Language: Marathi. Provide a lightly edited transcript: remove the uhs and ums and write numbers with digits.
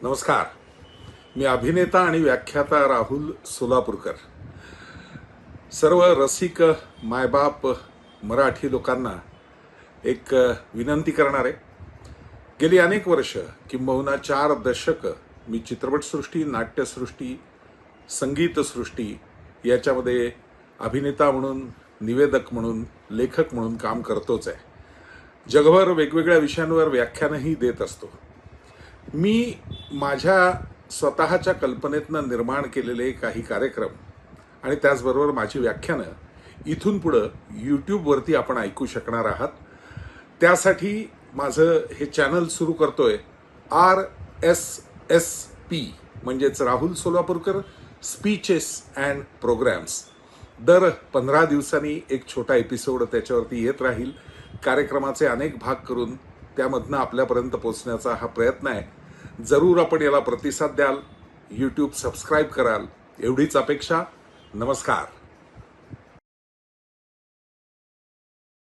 नमस्कार. मी अभिनेता आणि व्याख्याता राहुल सोलापूरकर. सर्व रसिक मायबाप मराठी लोकांना एक विनंती करणार आहे. गेली अनेक वर्ष किंबहुना 4 दशक मी चित्रपटसृष्टी, नाट्यसृष्टी, संगीतसृष्टी याच्यामध्ये अभिनेता म्हणून, निवेदक म्हणून, लेखक म्हणून काम करतोच आहे. जगभर वेगवेगळ्या विषयांवर व्याख्यानही देत असतो. मी माझ्या स्वतःच्या कल्पनेतनं निर्माण केलेले काही कार्यक्रम आणि त्याचबरोबर माझी व्याख्यानं इथून पुढं यूट्यूबवरती आपण ऐकू शकणार आहात. त्यासाठी माझं हे चॅनल सुरू करतोय RSSP म्हणजेच Rahul Solapurkar speeches and programmes. दर 15 दिवसांनी एक छोटा एपिसोड त्याच्यावरती येत राहील. कार्यक्रमाचे अनेक भाग करून त्यामधनं आपल्यापर्यंत पोहोचण्याचा हा प्रयत्न आहे. जरूर आपण याला प्रतिसाद द्याल, यूट्यूब सबस्क्राईब कराल एवढीच अपेक्षा. नमस्कार.